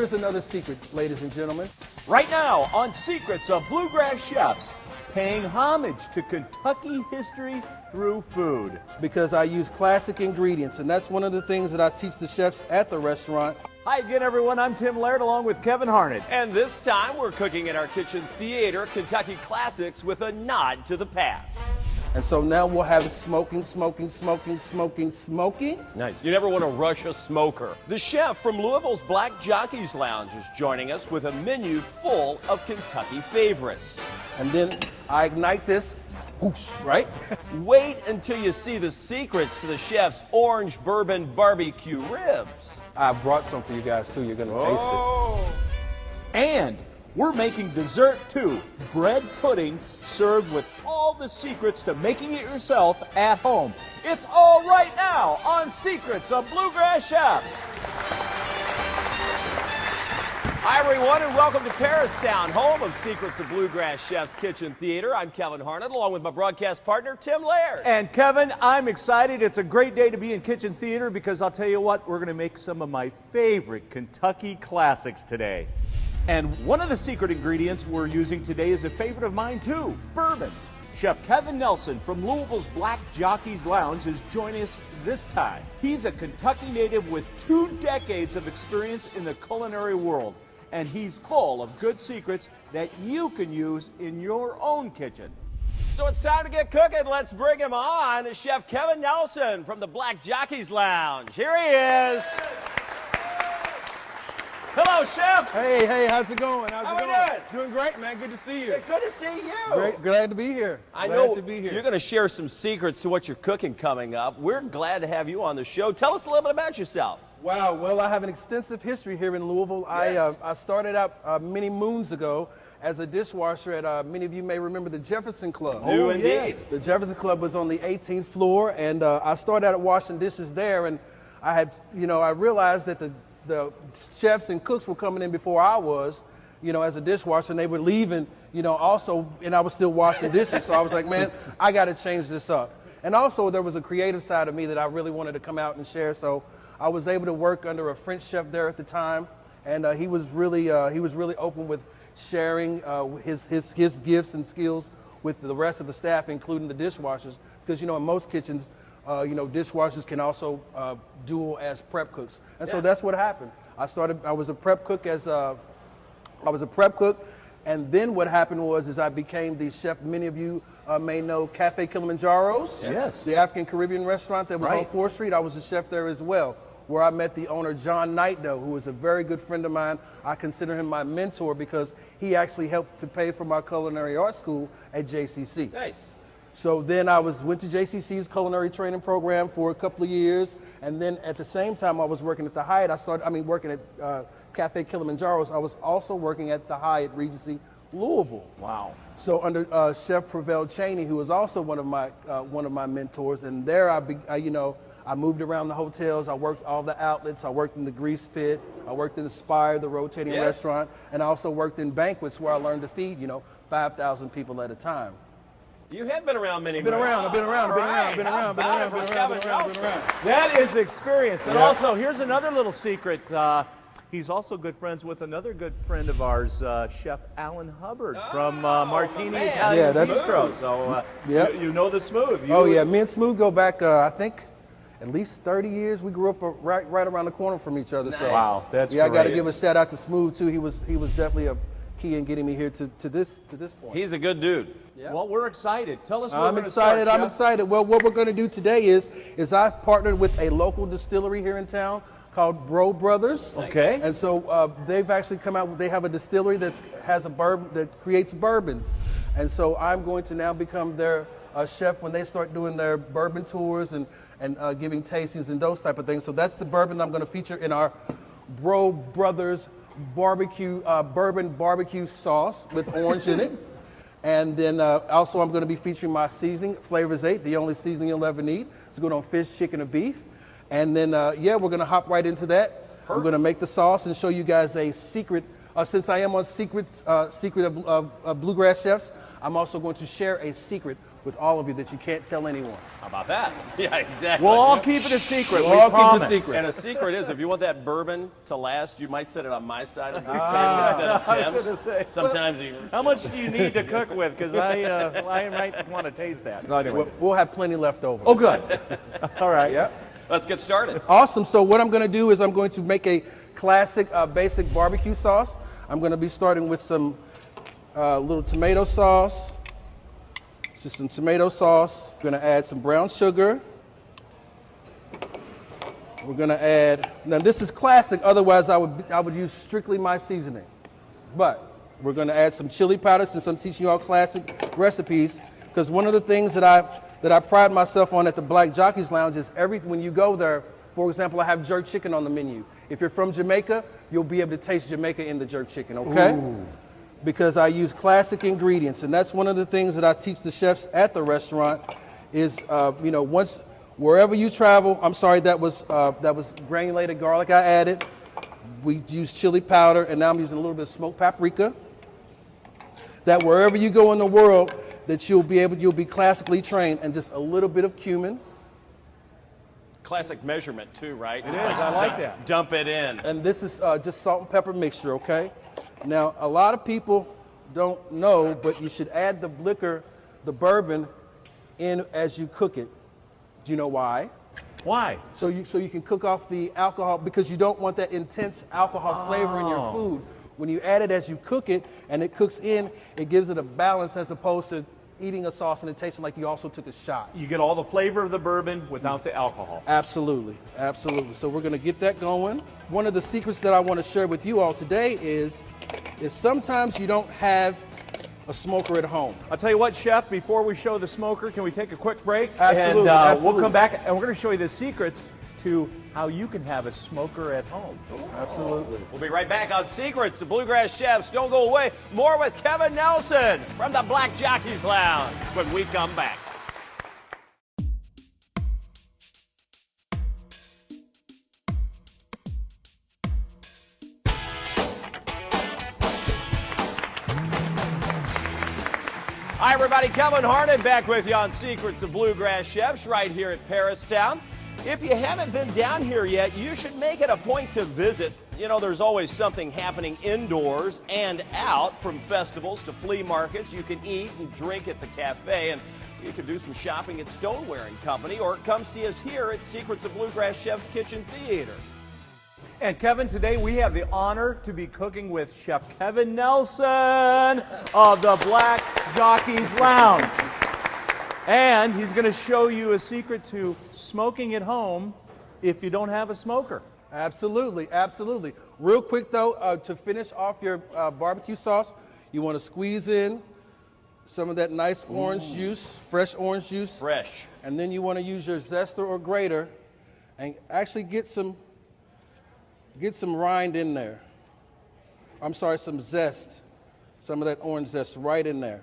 here's another secret, ladies and gentlemen. Right now on Secrets of Bluegrass Chefs, paying homage to Kentucky history through food. Because I use classic ingredients, and that's one of the things that I teach the chefs at the restaurant. Hi again, everyone. I'm Tim Laird along with Kevin Harnett. And this time we're cooking in our kitchen theater Kentucky classics with a nod to the past. And so now we'll have it smoking, smoking, smoking, smoking, smoking. Nice. You never want to rush a smoker. The chef from Louisville's Black Jockeys Lounge is joining us with a menu full of Kentucky favorites. And then I ignite this, whoosh, right? Wait until you see the secrets to the chef's orange bourbon barbecue ribs. I brought some for you guys too. You're gonna taste it. And we're making dessert too, bread pudding served with all the secrets to making it yourself at home. It's all right now on Secrets of Bluegrass Chefs. Hi everyone and welcome to Paristown, home of Secrets of Bluegrass Chefs Kitchen Theater. I'm Kevin Harnett along with my broadcast partner Tim Laird. And Kevin, I'm excited. It's a great day to be in Kitchen Theater because I'll tell you what, we're going to make some of my favorite Kentucky classics today. And one of the secret ingredients we're using today is a favorite of mine too, bourbon. Chef Kevin Nelson from Louisville's Black Jockeys Lounge is joining us this time. He's a Kentucky native with 2 decades of experience in the culinary world, and he's full of good secrets that you can use in your own kitchen. So it's time to get cooking. Let's bring him on. Chef Kevin Nelson from the Black Jockeys Lounge. Here he is. Hello, Chef. Hey, how's it going? How we doing? Doing great, man. Good to see you. Good to see you. Great, glad to be here. I glad know to be here. you're going to share some secrets to what you're cooking coming up. We're glad to have you on the show. Tell us a little bit about yourself. Wow, well, I have an extensive history here in Louisville. Yes. I started out many moons ago as a dishwasher at, many of you may remember the Jefferson Club. Do indeed. yes. The Jefferson Club was on the 18th floor, and I started out washing dishes there, and I had, I realized that the chefs and cooks were coming in before I was, as a dishwasher, and they were leaving, also, and I was still washing dishes. So I was like, man, I got to change this up. And also, there was a creative side of me that I really wanted to come out and share. So I was able to work under a French chef there at the time, and he was really open with sharing his gifts and skills with the rest of the staff, including the dishwashers, because in most kitchens, dishwashers can also dual as prep cooks, and so that's what happened. I was a prep cook and then what happened was I became the chef. Many of you may know Cafe Kilimanjaro's, Yes. the African Caribbean restaurant that was on 4th Street. I was a chef there as well, where I met the owner, John Knightdoe, who is a very good friend of mine. I consider him my mentor because he actually helped to pay for my culinary art school at JCC. Nice. So then I went to JCC's culinary training program for a couple of years, and then at the same time I was working at the Hyatt. Working at Cafe Kilimanjaro's. I was also working at the Hyatt Regency Louisville. Wow. So under Chef Prevail Cheney, who was also one of my mentors, and there I moved around the hotels. I worked all the outlets. I worked in the Grease Pit. I worked in the Spire, the rotating restaurant, and I also worked in banquets where I learned to feed 5,000 people at a time. You have been around many. I've been around. That is experience. And also, here's another little secret. He's also good friends with another good friend of ours, Chef Alan Hubbard from Martini Italian Bistro. So you know the Smooth. Me and Smooth go back, I think, at least 30 years. We grew up right around the corner from each other. Nice. So wow, that's I got to great. give a shout out to Smooth too. He was definitely a key in getting me here to this point. He's a good dude. Yeah. Well, we're excited. Tell us what I'm excited. I'm excited. Well, what we're going to do today is I've partnered with a local distillery here in town called Bro Brothers. Okay. And so they've actually come out. They have a distillery that has a bourbon that creates bourbons. And so I'm going to now become their chef when they start doing their bourbon tours and giving tastings and those type of things. So that's the bourbon I'm going to feature in our Bro Brothers bourbon barbecue sauce with orange in it. And then also I'm going to be featuring my seasoning, Flavors 8, the only seasoning you'll ever need. It's good on fish, chicken, or beef. And then, we're going to hop right into that. Perfect. I'm going to make the sauce and show you guys a secret. Since I am on Secret of Bluegrass Chefs, I'm also going to share a secret with all of you that you can't tell anyone. How about that? Yeah, exactly. We'll all keep it a secret. We'll We all keep it a promise. secret. And a secret is, if you want that bourbon to last, you might set it on my side of the table instead of I was gonna Tim's. say, Sometimes how much do you need to cook with? Because I might want to taste that. So anyway. We'll have plenty left over. Oh, good. All right. Yep. let's get started. Awesome. So what I'm going to do is I'm going to make a classic basic barbecue sauce. I'm going to be starting with some little tomato sauce. Just some tomato sauce. Going to add some brown sugar. We're going to add, now this is classic, otherwise I would use strictly my seasoning. But we're going to add some chili powder since I'm teaching you all classic recipes, because one of the things that I pride myself on at the Black Jockeys Lounge is when you go there, for example, I have jerk chicken on the menu. If you're from Jamaica, you'll be able to taste Jamaica in the jerk chicken, okay? Ooh. Because I use classic ingredients, and that's one of the things that I teach the chefs at the restaurant is, wherever you travel, I'm sorry, that was granulated garlic I added. We used chili powder, and now I'm using a little bit of smoked paprika. That wherever you go in the world, that you'll be classically trained, and just a little bit of cumin. Classic measurement too, right? It is, I like that. Dump it in. And this is just salt and pepper mixture, okay? Now, a lot of people don't know, but you should add the liquor, the bourbon, in as you cook it. Do you know why? Why? So you can cook off the alcohol, because you don't want that intense alcohol flavor in your food. When you add it as you cook it and it cooks in, it gives it a balance as opposed to eating a sauce and it tasting like you also took a shot. You get all the flavor of the bourbon without the alcohol. Absolutely, absolutely. So we're going to get that going. One of the secrets that I want to share with you all today is sometimes you don't have a smoker at home. I'll tell you what, Chef, before we show the smoker, can we take a quick break? Absolutely, and absolutely. We'll come back and we're going to show you the secrets to how you can have a smoker at home. Absolutely. We'll be right back on Secrets of Bluegrass Chefs. Don't go away. More with Kevin Nelson from the Black Jockeys Lounge when we come back. Hi, everybody. Kevin Harnett back with you on Secrets of Bluegrass Chefs right here at Paristown. If you haven't been down here yet, you should make it a point to visit. You know, there's always something happening indoors and out, from festivals to flea markets. You can eat and drink at the cafe, and you can do some shopping at Stoneware & Company, or come see us here at Secrets of Bluegrass Chef's Kitchen Theater. And Kevin, today we have the honor to be cooking with Chef Kevin Nelson of the Black Jockeys Lounge. And he's going to show you a secret to smoking at home if you don't have a smoker. Absolutely, absolutely. Real quick though, to finish off your barbecue sauce, you want to squeeze in some of that nice orange juice, fresh orange juice. Fresh. And then you want to use your zester or grater and actually get some rind in there. I'm sorry, some zest. Some of that orange zest right in there.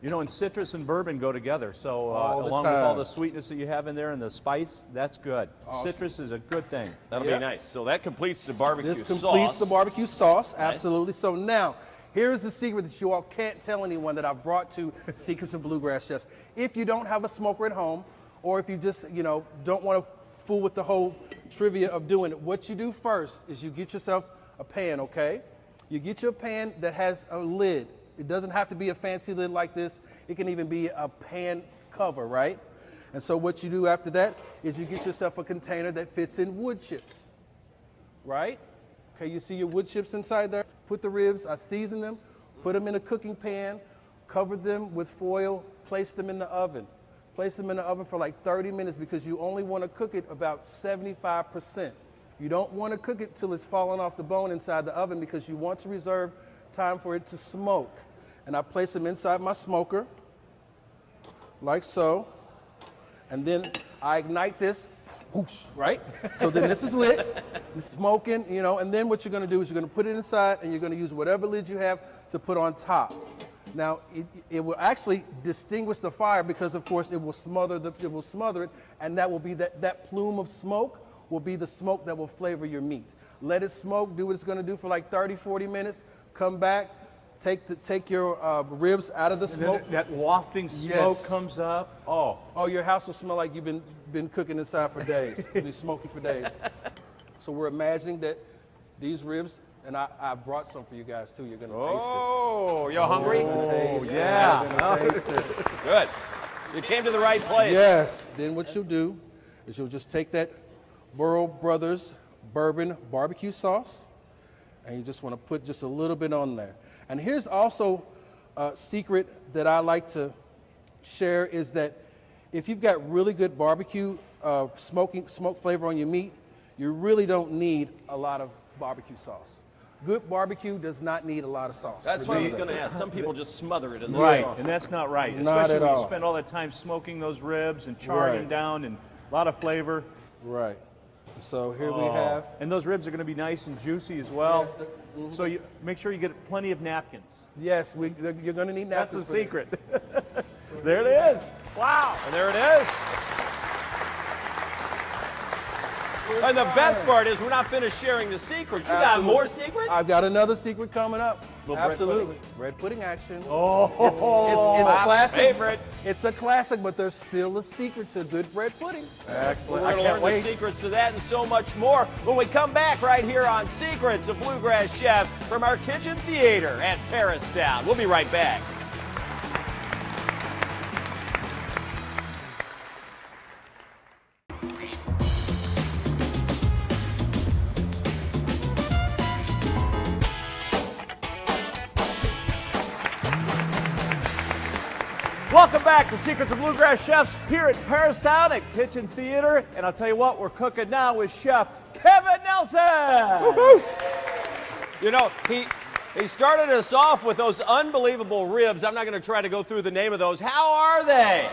You know, and citrus and bourbon go together, so along with time. all the sweetness that you have in there and the spice, that's good. Awesome. Citrus is a good thing. That'll be nice. So that completes the barbecue sauce. This completes the barbecue sauce, Nice. absolutely. So now, here's the secret that you all can't tell anyone that I've brought to Secrets of Bluegrass Chefs. If you don't have a smoker at home, or if you just, don't want to fool with the whole trivia of doing it, what you do first is you get yourself a pan, okay? You get your pan that has a lid. It doesn't have to be a fancy lid like this. It can even be a pan cover, right? And so what you do after that is you get yourself a container that fits in wood chips, right? Okay, you see your wood chips inside there? Put the ribs, I season them, put them in a cooking pan, cover them with foil, place them in the oven. Place them in the oven for like 30 minutes because you only want to cook it about 75%. You don't want to cook it till it's falling off the bone inside the oven because you want to reserve time for it to smoke. And I place them inside my smoker, like so. And then I ignite this, whoosh, right? So then this is lit, it's smoking, and then what you're going to do is you're going to put it inside and you're going to use whatever lid you have to put on top. Now, it will actually distinguish the fire because, of course, it will smother it, and that will be that plume of smoke will be the smoke that will flavor your meat. Let it smoke, do what it's going to do for like 30, 40 minutes, come back, take your ribs out of the smoke. And then that wafting smoke comes up. Oh. Oh, your house will smell like you've been cooking inside for days. It'll be smoky for days. So we're imagining that these ribs, and I brought some for you guys too. You're gonna taste it. Oh, you're hungry? Yeah. You're gonna taste it. Good. You came to the right place. Yes. Then what you'll do is you'll just take that Burrow Brothers bourbon barbecue sauce, and you just want to put just a little bit on there. And here's also a secret that I like to share is that if you've got really good barbecue smoke flavor on your meat, you really don't need a lot of barbecue sauce. Good barbecue does not need a lot of sauce. That's what I was going to ask. Some people just smother it in the Right, sauce. and that's not right. Not Especially at when you all. spend all that time smoking those ribs and charring them down and a lot of flavor. Right. So here we have. And those ribs are going to be nice and juicy as well. So you make sure you get plenty of napkins. Yes, you're going to need That's napkins. the secret. There it is. Wow. And there it is. And the best part is we're not finished sharing the secrets. You got more secrets? I've got another secret coming up. Little Absolutely. Bread pudding action. Oh, It's My classic. favorite. It's a classic, but there's still a secret to good bread pudding. excellent. We're I going to can't learn wait. the secrets to that and so much more when we come back right here on Secrets of Bluegrass Chefs from our kitchen theater at Paristown. We'll be right back. Welcome back to Secrets of Bluegrass Chefs here at Paristown at Kitchen Theater. And I'll tell you what, we're cooking now with Chef Kevin Nelson. Woo-hoo! You know, he started us off with those unbelievable ribs. I'm not going to try to go through the name of those. How are they?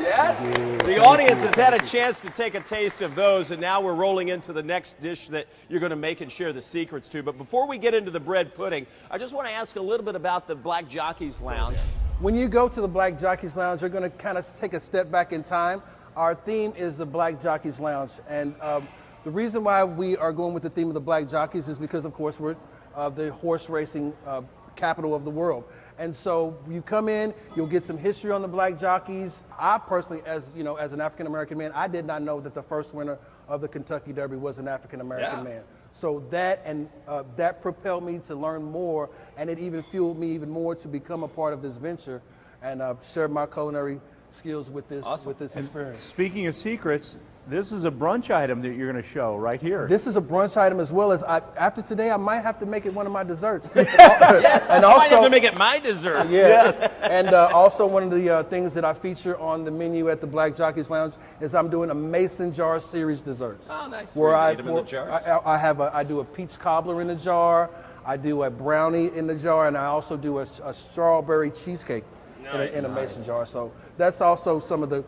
Yes? The audience has had a chance to take a taste of those, and now we're rolling into the next dish that you're going to make and share the secrets to. But before we get into the bread pudding, I just want to ask a little bit about the Black Jockeys Lounge. When you go to the Black Jockeys Lounge, you're going to kind of take a step back in time. Our theme is the Black Jockeys Lounge. And the reason why we are going with the theme of the Black Jockeys is because, of course, we're the horse racing capital of the world. And so you come in, you'll get some history on the Black Jockeys. I personally, as an African-American man, I did not know that the first winner of the Kentucky Derby was an African-American man. So that propelled me to learn more, and it even fueled me even more to become a part of this venture and share my culinary skills with this experience. Speaking of secrets, this is a brunch item that you're going to show right here. This is a brunch item as well as after today I might have to make it one of my desserts. Yes, and I also might have to make it my dessert. yes. And also one of the things that I feature on the menu at the Black Jockeys Lounge is I'm doing a mason jar series desserts. Oh, nice. Where I eat them in the jars. I do a peach cobbler in the jar, I do a brownie in the jar, and I also do a strawberry cheesecake in a mason jar. So that's also some of the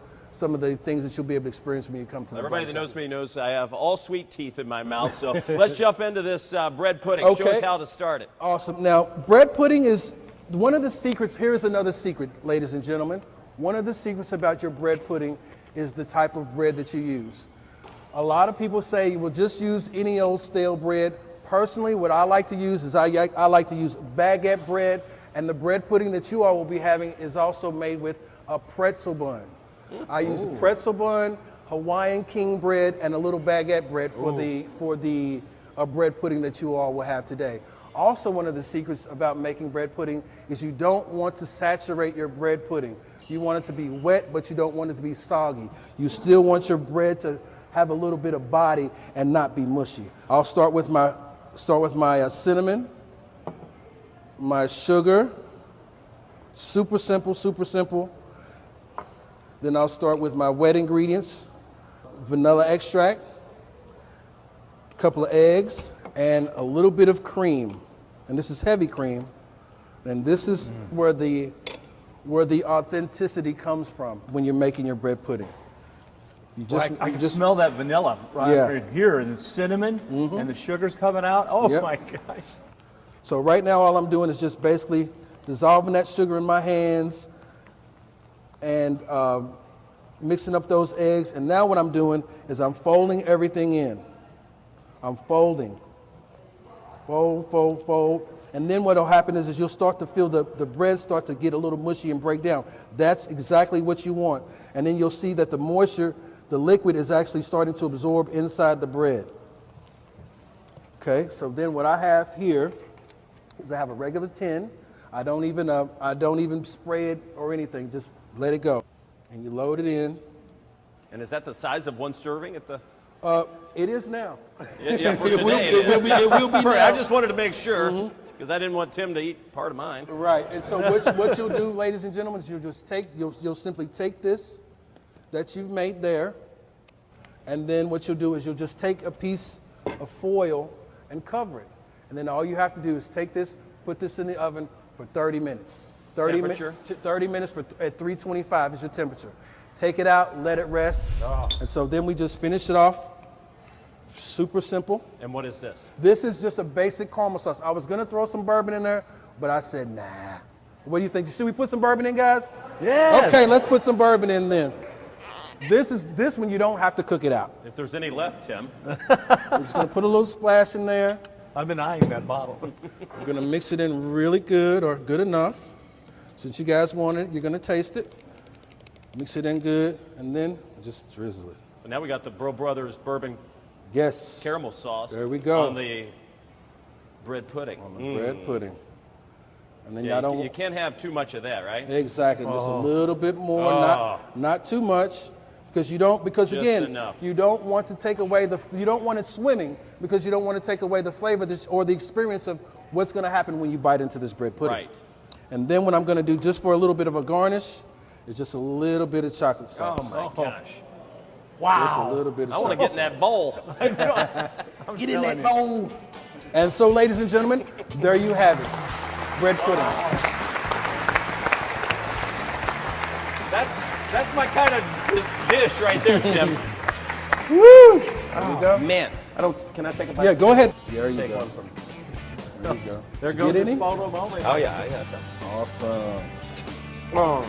things that you'll be able to experience when you come to the Everybody that Black knows me knows I have all sweet teeth in my mouth. So let's jump into this bread pudding. Show us how to start it. Awesome. Now, bread pudding is one of the secrets. Here's another secret, ladies and gentlemen. One of the secrets about your bread pudding is the type of bread that you use. A lot of people say, well, just use any old stale bread. Personally, what I like to use is I like to use baguette bread, and the bread pudding that you all will be having is also made with a pretzel bun. I use pretzel bun, Hawaiian king bread, and a little baguette bread for the bread pudding that you all will have today. Also, one of the secrets about making bread pudding is you don't want to saturate your bread pudding. You want it to be wet, but you don't want it to be soggy. You still want your bread to have a little bit of body and not be mushy. I'll start with my cinnamon, my sugar. Super simple, super simple. Then I'll start with my wet ingredients, vanilla extract, a couple of eggs, and a little bit of cream. And this is heavy cream. And this is where the authenticity comes from when you're making your bread pudding. I can smell that vanilla right here, and the cinnamon, and the sugar's coming out. Oh my gosh. So right now all I'm doing is just basically dissolving that sugar in my hands, and mixing up those eggs. And now what I'm doing is I'm folding everything in. I'm folding. Fold, fold, fold. And then what will happen is you'll start to feel the bread start to get a little mushy and break down. That's exactly what you want. And then you'll see that the moisture, the liquid is actually starting to absorb inside the bread. Okay, so then what I have here is I have a regular tin. I don't even spray it or anything. Just let it go. And you load it in. And is that the size of one serving at the? It is now. Yeah, for today it will be now. I just wanted to make sure because I didn't want Tim to eat part of mine. Right, and so what you'll do, ladies and gentlemen, is you'll simply take this that you've made there, and then what you'll do is you'll just take a piece of foil and cover it. And then all you have to do is take this, put this in the oven for 30 minutes. 30 minutes at 325 is your temperature. Take it out, let it rest. And so then we just finish it off. Super simple. And what is this? This is just a basic caramel sauce. I was going to throw some bourbon in there, but I said, nah. What do you think? Should we put some bourbon in, guys? Yeah. Okay, let's put some bourbon in then. This one you don't have to cook it out. If there's any left, Tim. We're just going to put a little splash in there. I've been eyeing that bottle. We're going to mix it in really good or good enough. Since you guys want it, you're going to taste it. Mix it in good, and then just drizzle it. So now we got the Bro Brothers bourbon caramel sauce. There we go. On the bread pudding. On the bread pudding. And then you can't have too much of that, right? Exactly. Just a little bit more, not too much. Because you don't want to take away you don't want it swimming because you don't want to take away the flavor or the experience of what's going to happen when you bite into this bread pudding. Right. And then what I'm going to do just for a little bit of a garnish is just a little bit of chocolate sauce. Oh my gosh. Wow. Just a little bit of I want to get in that bowl. Get in that bowl. And so, ladies and gentlemen, there you have it. Bread pudding. That's my kind of dish right there, Tim. Woo! There you go. Man, can I take a bite? Yeah, go ahead. There you Take go. one from. There you go. There Did goes you get the any? small room only. Oh yeah, yeah. Awesome. Are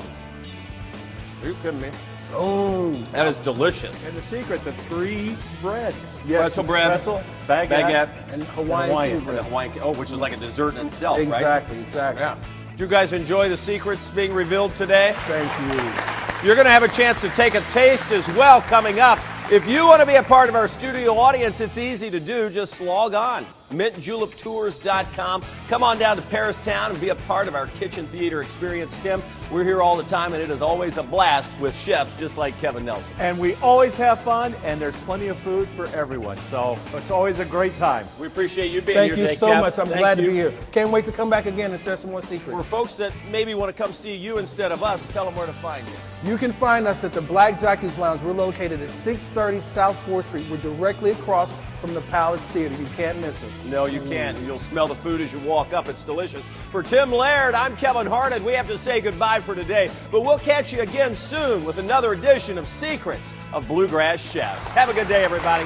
you kidding me? Oh, That is delicious. And the secret, the 3 breads. yes. Pretzel bread, Pretzel, baguette, And Hawaiian and the Hawaiian, which is like a dessert in itself, right? Exactly. Yeah. Did you guys enjoy the secrets being revealed today? Thank you. You're going to have a chance to take a taste as well coming up. If you want to be a part of our studio audience, it's easy to do. Just log on, mintjuleptours.com. Come on down to Paristown and be a part of our kitchen theater experience. Tim, we're here all the time, and it is always a blast with chefs just like Kevin Nelson. And we always have fun, and there's plenty of food for everyone. So it's always a great time. We appreciate you being Thank here you today, so Kev. much. I'm glad to be here. Can't wait to come back again and share some more secrets. For folks that maybe want to come see you instead of us, tell them where to find you. You can find us at the Black Jockeys Lounge. We're located at 630 South 4th Street. We're directly across from the Palace Theater. You can't miss it. No, you can't. You'll smell the food as you walk up. It's delicious. For Tim Laird, I'm Kevin Harden. We have to say goodbye for today, but we'll catch you again soon with another edition of Secrets of Bluegrass Chefs. Have a good day, everybody.